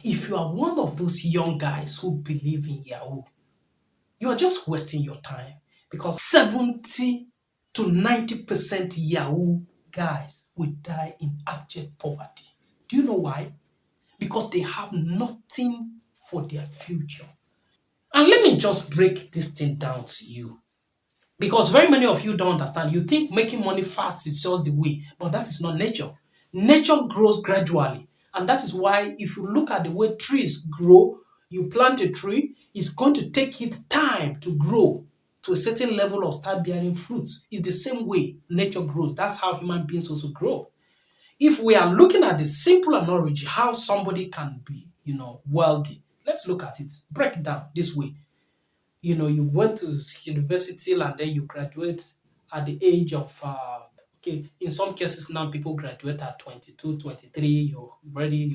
If you are one of those young guys who believe in Yahoo, you are just wasting your time because 70 to 90% Yahoo guys will die in abject poverty. Do you know why? Because they have nothing for their future. And let me just break this thing down to you. Because very many of you don't understand. You think making money fast is just the way, but that is not nature. Nature grows gradually. And that is why if you look at the way trees grow, you plant a tree, it's going to take its time to grow to a certain level of start bearing fruits. It's the same way nature grows. That's how human beings also grow. If we are looking at the simple analogy, how somebody can be, wealthy, let's look at it. Break it down this way. You went to university and then you graduate at the age of okay, in some cases now people graduate at 22, 23. You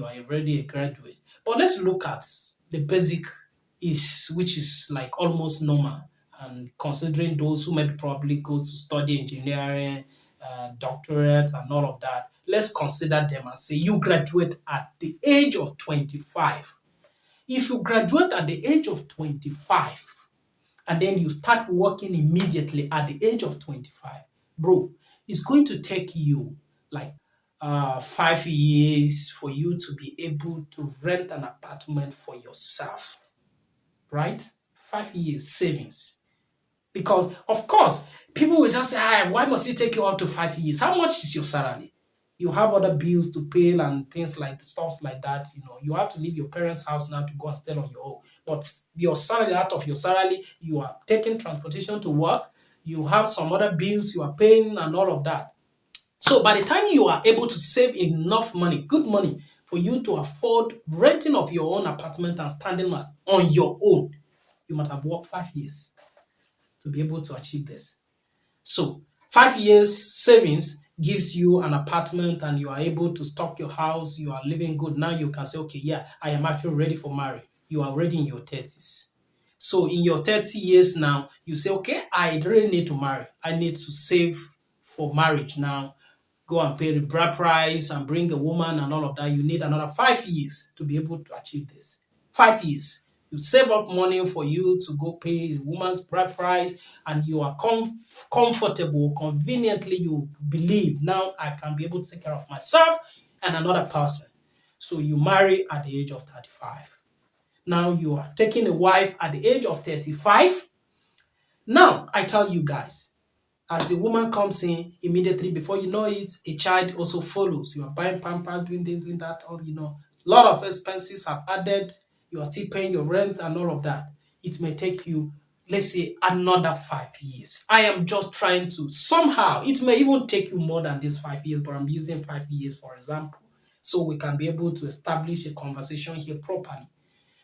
are already a graduate. But let's look at the basic is which is like almost normal, and considering those who maybe probably go to study engineering, doctorate and all of that, let's consider them and say you graduate at the age of 25. If you graduate at the age of 25 and then you start working immediately at the age of 25, bro, it's going to take you like 5 years for you to be able to rent an apartment for yourself, right? 5 years savings. Because, of course, people will just say, why must it take you up to 5 years? How much is your salary? You have other bills to pay and things like stuff like that. You have to leave your parents' house now to go and stay on your own. But your salary, out of your salary, you are taking transportation to work. You have some other bills you are paying and all of that. So by the time you are able to save enough money, good money, for you to afford renting of your own apartment and standing on your own, you might have worked 5 years to be able to achieve this. So 5 years savings gives you an apartment and you are able to stock your house, you are living good. Now you can say, okay, yeah, I am actually ready for marriage. You are already in your 30s. So in your 30 years now, you say, okay, I really need to marry. I need to save for marriage now. Go and pay the bride price and bring a woman and all of that. You need another 5 years to be able to achieve this. 5 years. You save up money for you to go pay the woman's bride price, and you are comfortable, conveniently, you believe now I can be able to take care of myself and another person. So you marry at the age of 35. Now you are taking a wife at the age of 35. Now I tell you guys, as the woman comes in, immediately before you know it, a child also follows. You are buying pampers, doing this, doing that, a lot of expenses have added. You are still paying your rent and all of that. It may take you, let's say, another 5 years. I am just trying to somehow, it may even take you more than these 5 years, but I'm using 5 years for example, so we can be able to establish a conversation here properly.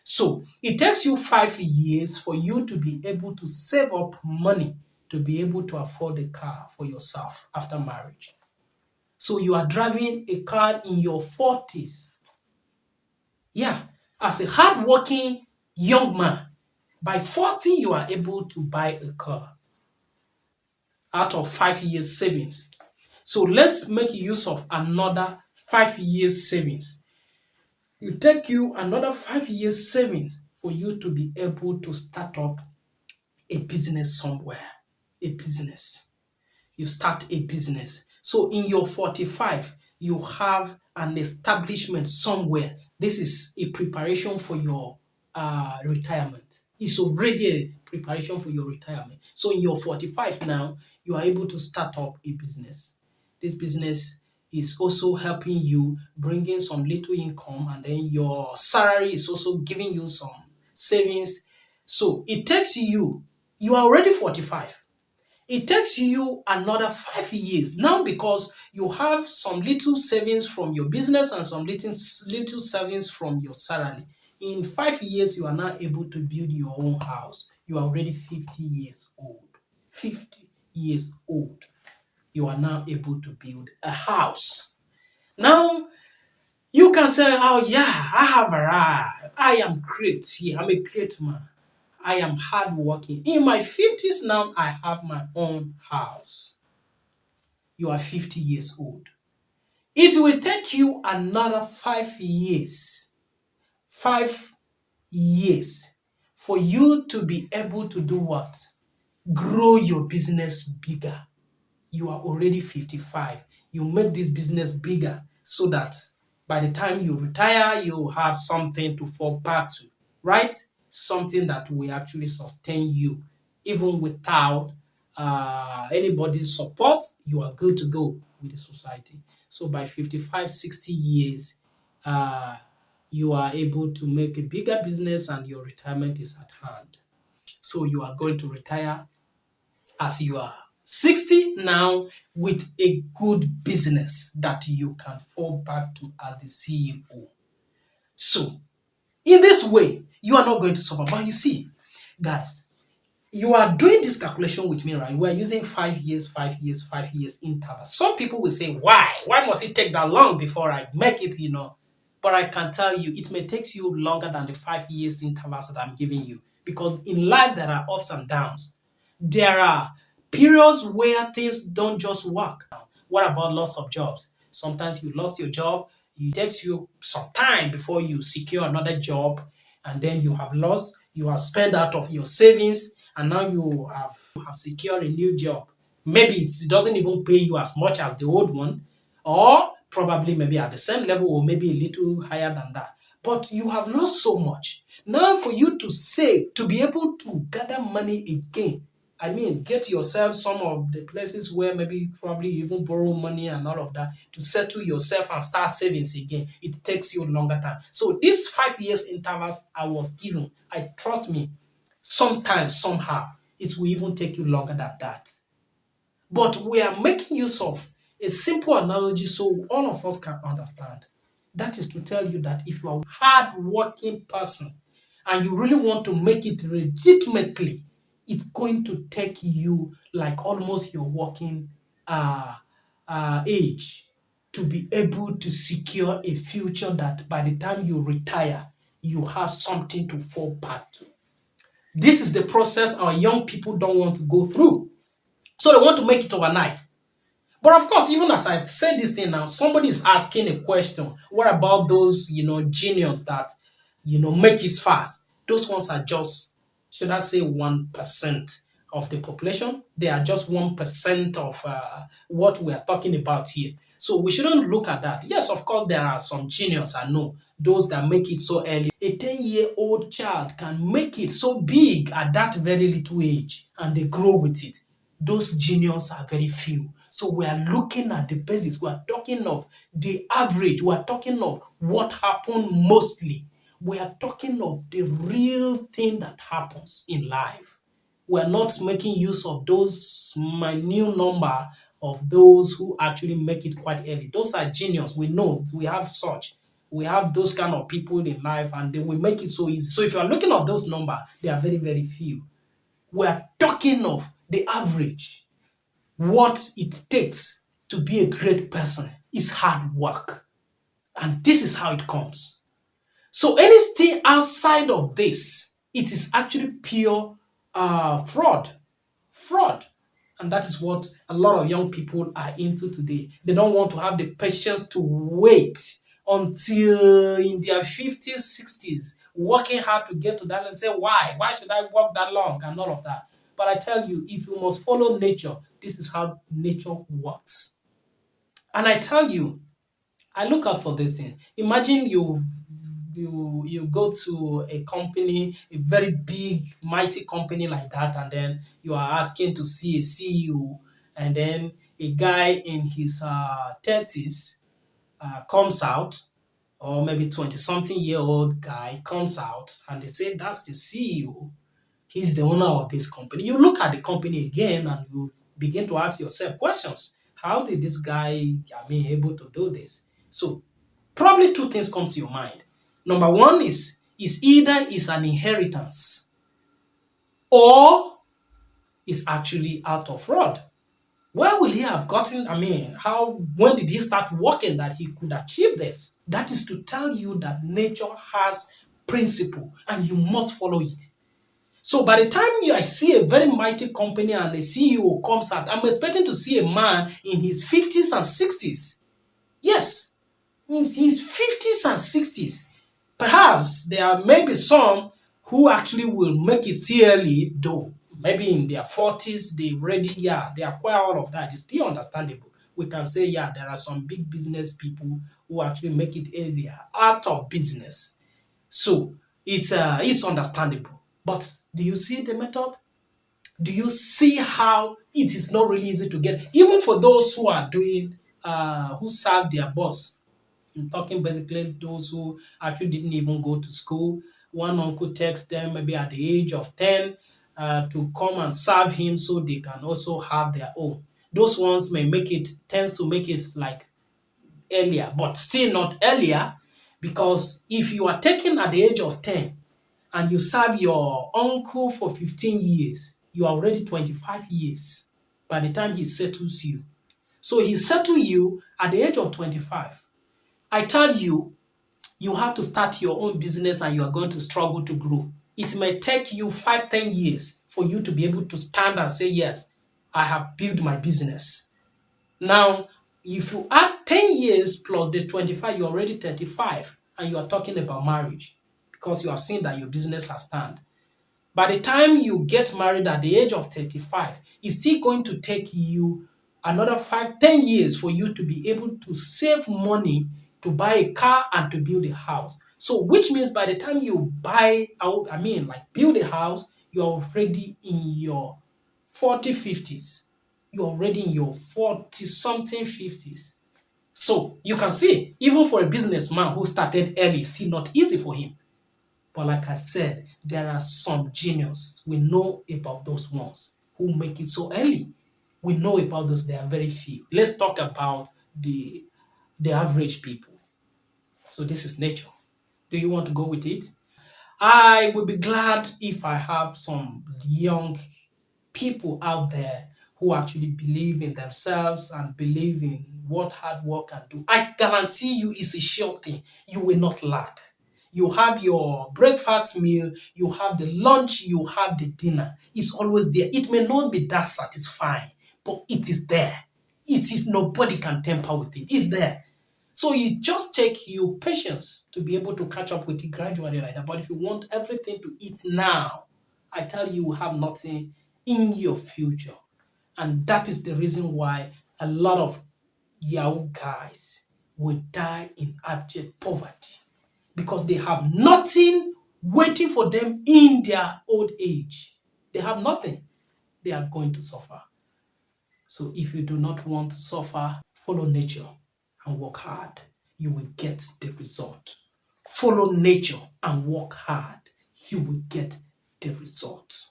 So it takes you 5 years for you to be able to save up money to be able to afford a car for yourself after marriage. So you are driving a car in your 40s. Yeah, as a hardworking young man, by 40 you are able to buy a car out of 5 years savings. So let's make use of another 5 years savings. It take you another 5 years savings for you to be able to start up a business somewhere. A business. You start a business. So in your 45, you have an establishment somewhere. This is a preparation for your retirement. It's already a preparation for your retirement. So in your 45 now, you are able to start up a business. This business is also helping you, bringing some little income, and then your salary is also giving you some savings. So it takes you are already 45. It takes you another 5 years now, because you have some little savings from your business and some little savings from your salary. In 5 years, you are now able to build your own house. You are already 50 years old. 50 years old. You are now able to build a house. Now, you can say, oh yeah, I have arrived. I am great here. I'm a great man. I am hardworking. In my 50s now, I have my own house. You are 50 years old. It will take you another 5 years 5 years for you to be able to do what? Grow your business bigger. You are already 55. You make this business bigger so that by the time you retire, you have something to fall back to, right? Something that will actually sustain you. Even without anybody's support, you are good to go with the society. So by 55, 60 years, uh, you are able to make a bigger business and your retirement is at hand. So you are going to retire as you are 60 now with a good business that you can fall back to as the CEO. So, in this way, you are not going to suffer. But you see, guys, you are doing this calculation with me, right? We're using 5 years, 5 years, 5 years interval. Some people will say, why? Why must it take that long before I make it, But I can tell you, it may take you longer than the 5 years intervals that I'm giving you. Because in life, there are ups and downs. There are periods where things don't just work. What about loss of jobs? Sometimes you lost your job, it takes you some time before you secure another job, and then you have spent out of your savings, and now you have secured a new job. Maybe it doesn't even pay you as much as the old one, or probably maybe at the same level or maybe a little higher than that. But you have lost so much. Now, for you to save, to be able to gather money again, I mean, get yourself some of the places where maybe probably you even borrow money and all of that to settle yourself and start savings again. It takes you longer time. So these 5 years intervals I was given, I trust me, sometimes, somehow, it will even take you longer than that. But we are making use of a simple analogy so all of us can understand. That is to tell you that if you are a hard-working person and you really want to make it legitimately, it's going to take you like almost your working age to be able to secure a future that by the time you retire, you have something to fall back to. This is the process our young people don't want to go through. So they want to make it overnight. But of course, even as I've said this thing now, somebody is asking a question. What about those, genius that, make it fast? Those ones are just, should I say, 1% of the population. They are just 1% of what we are talking about here. So we shouldn't look at that. Yes, of course, there are some genius, I know, those that make it so early. A 10-year-old child can make it so big at that very little age, and they grow with it. Those genius are very few. So we are looking at the basis. We are talking of the average. We are talking of what happened mostly. We are talking of the real thing that happens in life. We are not making use of those minute number of those who actually make it quite early. Those are genius. We know we have such. We have those kind of people in life, and they will make it so easy. So if you are looking at those numbers, they are very, very few. We are talking of the average. What it takes to be a great person is hard work. And this is how it comes. So anything outside of this, it is actually pure fraud. Fraud. And that is what a lot of young people are into today. They don't want to have the patience to wait until in their 50s, 60s, working hard to get to that and say, why? Why should I work that long? And all of that. But I tell you, if you must follow nature, this is how nature works. And I tell you, I look out for this thing. Imagine you go to a company, a very big, mighty company like that, and then you are asking to see a CEO, and then a guy in his 30s comes out, or maybe 20-something-year-old guy comes out, and they say that's the CEO. He's the owner of this company. You look at the company again and you begin to ask yourself questions. How did this guy, able to do this? So probably two things come to your mind. Number one is either is an inheritance or is actually out of fraud. Where will he have gotten, when did he start working that he could achieve this? That is to tell you that nature has principle and you must follow it. So by the time I see a very mighty company and a CEO comes out, I'm expecting to see a man in his 50s and 60s. Yes, in his 50s and 60s. Perhaps there are maybe some who actually will make it still early, though maybe in their 40s, they already, yeah, they acquire all of that. It's still understandable. We can say, yeah, there are some big business people who actually make it earlier out of business. So it's understandable. But do you see the method? Do you see how it is not really easy to get, even for those who are doing, who serve their boss? I'm talking basically those who actually didn't even go to school. One uncle texts them maybe at the age of 10 to come and serve him so they can also have their own. Those ones tends to make it like earlier, but still not earlier, because if you are taken at the age of 10 and you serve your uncle for 15 years, you are already 25 years by the time he settles you. So he settled you at the age of 25. I tell you, you have to start your own business and you are going to struggle to grow. It may take you 5, 10 years for you to be able to stand and say, yes, I have built my business. Now, if you add 10 years plus the 25, you're already 35 and you are talking about marriage because you have seen that your business has stand. By the time you get married at the age of 35, it's still going to take you another 5, 10 years for you to be able to save money to buy a car and to build a house. So, which means by the time you like build a house, you're already in your 40, 50s. You're already in your 40 something 50s. So, you can see, even for a businessman who started early, it's still not easy for him. But like I said, there are some genius. We know about those ones who make it so early. We know about those, they are very few. Let's talk about the average people. So this is nature. Do you want to go with it? I would be glad if I have some young people out there who actually believe in themselves and believe in what hard work can do. I guarantee you it's a sure thing. You will not lack. You have your breakfast meal, you have the lunch, you have the dinner. It's always there. It may not be that satisfying, but it is there. It is nobody can tamper with it. It's there. So it just take you patience to be able to catch up with it gradually like that. But if you want everything to eat now, I tell you, you will have nothing in your future. And that is the reason why a lot of Yahoo guys will die in abject poverty because they have nothing waiting for them in their old age. They have nothing. They are going to suffer. So if you do not want to suffer, follow nature and work hard. You will get the result. Follow nature and work hard. You will get the result.